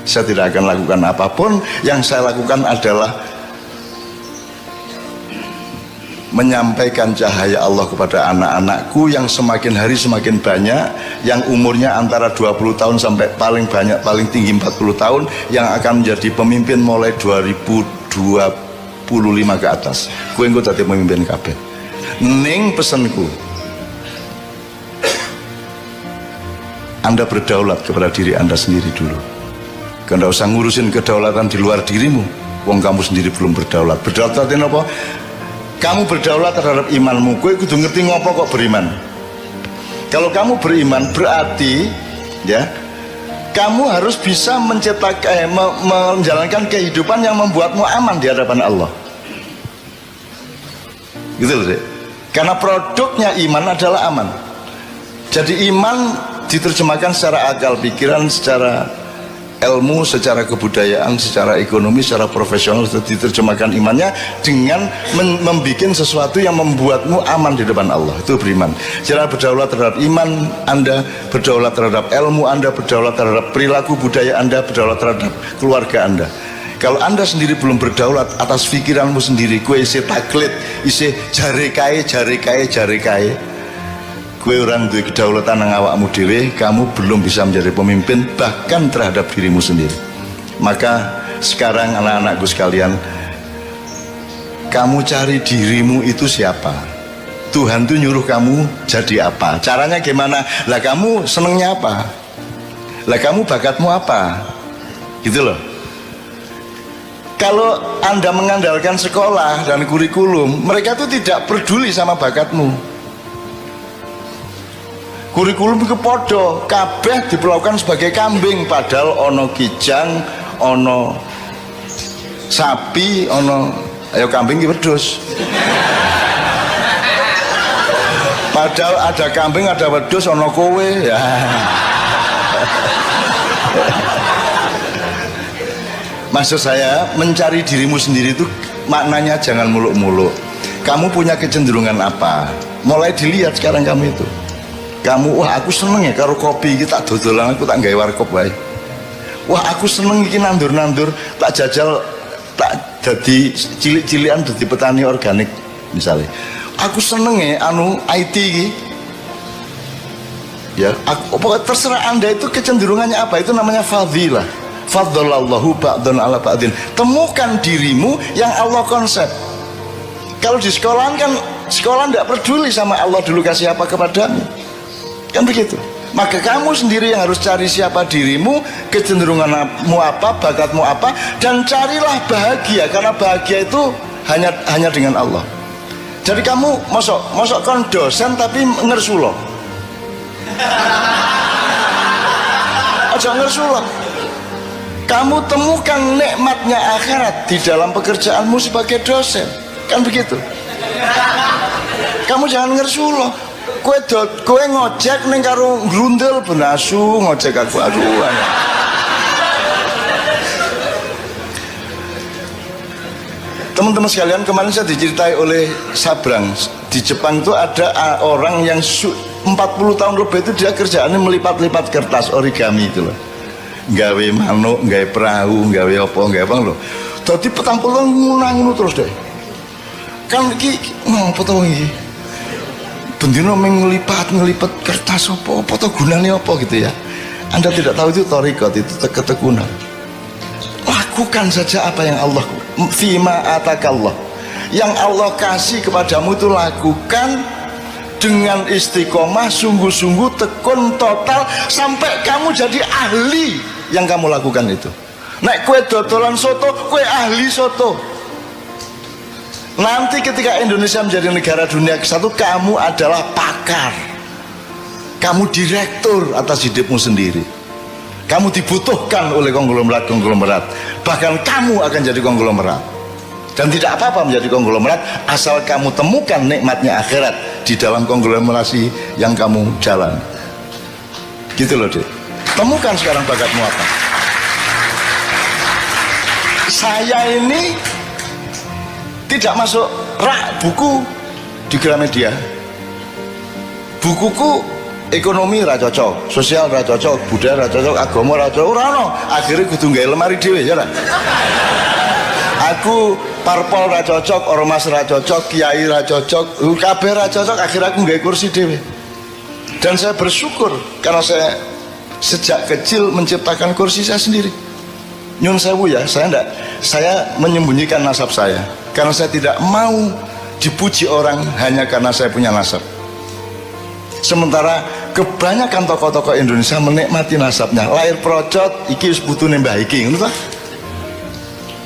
Saya tidak akan lakukan apapun. Yang saya lakukan adalah menyampaikan cahaya Allah kepada anak-anakku yang semakin hari semakin banyak, yang umurnya antara 20 tahun sampai paling banyak, paling tinggi 40 tahun, yang akan menjadi pemimpin mulai 2025 ke atas. Gue engko dadi pemimpin kabeh. Ning pesenku, Anda berdaulat kepada diri Anda sendiri dulu. Anda usah ngurusin kedaulatan di luar dirimu. Wong kamu sendiri belum berdaulat. Berdaulat artinya apa? Kamu berdaulat terhadap imanmu. Kowe kudu ngerti ngopo kok beriman. Kalau kamu beriman berarti ya, kamu harus bisa menjalankan kehidupan yang membuatmu aman di hadapan Allah. Gitu loh, Dek. Karena produknya iman adalah aman. Jadi iman diterjemahkan secara akal pikiran, secara ilmu, secara kebudayaan, secara ekonomi, secara profesional. Diterjemahkan imannya dengan membuat sesuatu yang membuatmu aman di depan Allah. Itu beriman. Cara berdaulat terhadap iman Anda, berdaulat terhadap ilmu Anda, berdaulat terhadap perilaku budaya Anda, berdaulat terhadap keluarga Anda. Kalau Anda sendiri belum berdaulat atas pikiranmu sendiri, kue isi taklid, isi jare kae, kue orang duwe kedaulatan nang awakmu dhewe, kamu belum bisa menjadi pemimpin bahkan terhadap dirimu sendiri. Maka sekarang anak-anakku sekalian, kamu cari dirimu itu siapa. Tuhan tuh nyuruh kamu jadi apa, caranya gimana, lah kamu senengnya apa, lah kamu bakatmu apa, gitu loh. Kalau Anda mengandalkan sekolah dan kurikulum, mereka tuh tidak peduli sama bakatmu. Kurikulum itu podo, kabeh diperlakukan sebagai kambing, padahal ono kijang, ono sapi, ono ayo kambing ki wedhus. Padahal ada kambing, ada wedhus, ono kowe ya. Maksud saya, mencari dirimu sendiri itu maknanya jangan muluk-muluk. Kamu punya kecenderungan apa? Mulai dilihat sekarang kamu itu. Kamu, wah aku seneng ya karo kopi iki, tak dodolan aku tak gawe warkop wae. Wah aku seneng iki nandur-nandur, tak jajal, tak jadi cilik-cilikan jadi petani organik misalnya. Aku seneng ya anu IT iki. Ya, pokoknya terserah Anda itu kecenderungannya apa, itu namanya fadilah. Faddalallahu ba'dun ala ba'din. Temukan dirimu yang Allah konsep. Kalau di sekolahan kan, sekolah tidak peduli sama Allah dulu kasih apa kepadamu. Kan begitu. Maka kamu sendiri yang harus cari siapa dirimu, kecenderunganmu apa, bakatmu apa, dan carilah bahagia, karena bahagia itu hanya dengan Allah. Jadi kamu mosok kon dosen tapi ngersulo. Aja ngersulo. Kamu temukan nikmatnya akhirat di dalam pekerjaanmu sebagai dosen. Kan begitu. Kamu jangan ngersulo. Kowe ngojek ning karo grundel benasu ngojek aku, aduh. Teman-teman sekalian, kemarin saya diceritai oleh Sabrang, di Jepang itu ada orang yang 40 tahun lebih itu dia kerjaannya melipat-lipat kertas origami itu loh. Gawe manuk, gawe perahu, gawe apa loh. Dadi 40 ngono terus deh. Kan iki apa to iki? Bendino ngelipat kertas apa to gunanya apa gitu ya. Anda tidak tahu itu thariqat, itu ketekunan. Lakukan saja apa yang Allah fima atakallah, yang Allah kasih kepadamu itu lakukan dengan istiqomah, sungguh-sungguh, tekun total sampai kamu jadi ahli yang kamu lakukan itu. Nek kue dodolan soto, kue ahli soto. Nanti ketika Indonesia menjadi negara dunia ke-1, kamu adalah pakar, kamu direktur atas hidupmu sendiri. Kamu dibutuhkan oleh konglomerat, bahkan kamu akan jadi konglomerat. Dan tidak apa-apa menjadi konglomerat asal kamu temukan nikmatnya akhirat di dalam konglomerasi yang kamu jalan. Gitu loh, Dek. Temukan sekarang bakatmu apa. Saya ini tidak masuk rak buku di Gramedia. Bukuku ekonomi ra cocok, sosial ra cocok, budaya ra cocok, agama ra cocok, ora ono. Akhire kudu gawe lemari dhewe ya ora. Aku parpol ra cocok, ormas ra cocok, kiai ra cocok, kabeh ra cocok, akhirnya aku gawe kursi dhewe. Dan saya bersyukur karena saya sejak kecil menciptakan kursi saya sendiri. Nyun sewu ya, saya menyembunyikan nasab saya karena saya tidak mau dipuji orang hanya karena saya punya nasab. Sementara kebanyakan tokoh-tokoh Indonesia menikmati nasabnya. Lahir procot, iki wis putune mbah iki, ngono ta?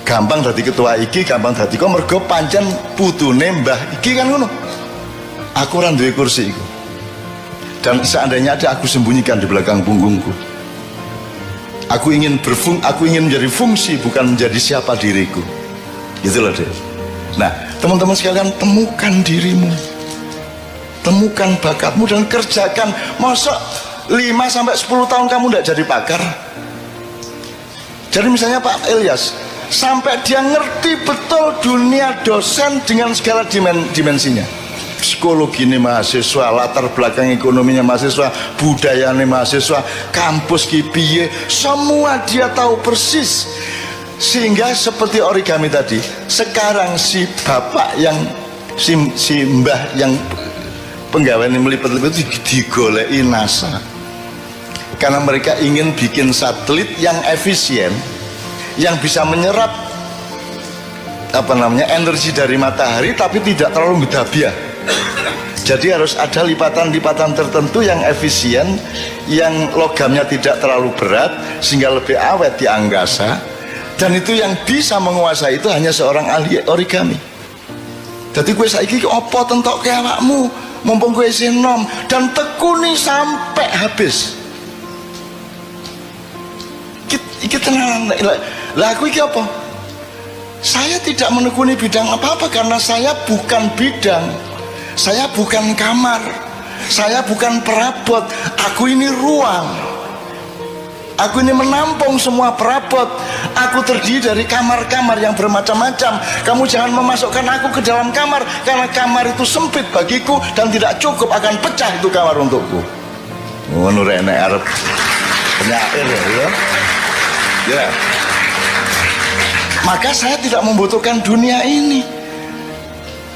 Gampang dadi ketua iki, gampang dadi kok mergo pancen putune mbah iki kan ngono. Aku ora duwe kursi iku. Dan seandainya ada, aku sembunyikan di belakang punggungku. Aku ingin menjadi fungsi, bukan menjadi siapa diriku. Gitu loh deh. Nah, teman-teman sekalian, temukan dirimu, temukan bakatmu dan kerjakan. Masa 5-10 tahun kamu tidak jadi pakar? Jadi misalnya Pak Ilyas, sampai dia ngerti betul dunia dosen dengan segala dimensinya. Psikologi ini mahasiswa, latar belakang ekonominya mahasiswa, budayanya mahasiswa, kampus kipiye, semua dia tahu persis. Sehingga seperti origami tadi, sekarang si bapak yang si mbah yang penggawean yang melipet-lipet itu digoleki NASA, karena mereka ingin bikin satelit yang efisien, yang bisa menyerap energi dari matahari tapi tidak terlalu gedabiah. Jadi harus ada lipatan-lipatan tertentu yang efisien, yang logamnya tidak terlalu berat sehingga lebih awet di angkasa. Dan itu yang bisa menguasai itu hanya seorang ahli origami. Jadi gue saiki opo tentok ke awakmu, mumpung gue sinom, dan tekuni sampai habis. Iki tenan lah aku iki apa? Saya tidak menekuni bidang apa-apa karena saya bukan bidang. Saya bukan kamar, saya bukan perabot, aku ini ruang. Aku ini menampung semua perabot. Aku terdiri dari kamar-kamar yang bermacam-macam. Kamu jangan memasukkan aku ke dalam kamar, karena kamar itu sempit bagiku dan tidak cukup, akan pecah itu kamar untukku. Ngono rek nek arep penyair ya. Ya. Maka saya tidak membutuhkan dunia ini.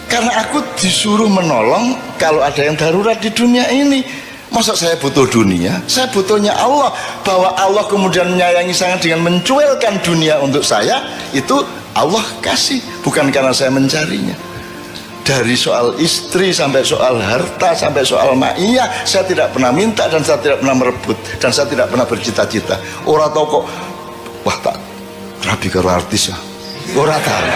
Karena aku disuruh menolong kalau ada yang darurat di dunia ini. Masa saya butuh dunia? Saya butuhnya Allah. Bahwa Allah kemudian menyayangi sangat dengan mencuelkan dunia untuk saya, itu Allah kasih, bukan karena saya mencarinya. Dari soal istri sampai soal harta sampai soal ma'iyah, saya tidak pernah minta dan saya tidak pernah merebut dan saya tidak pernah bercita-cita. Orang tahu kok, wah tak rabi karo artis ya. Orang tahu.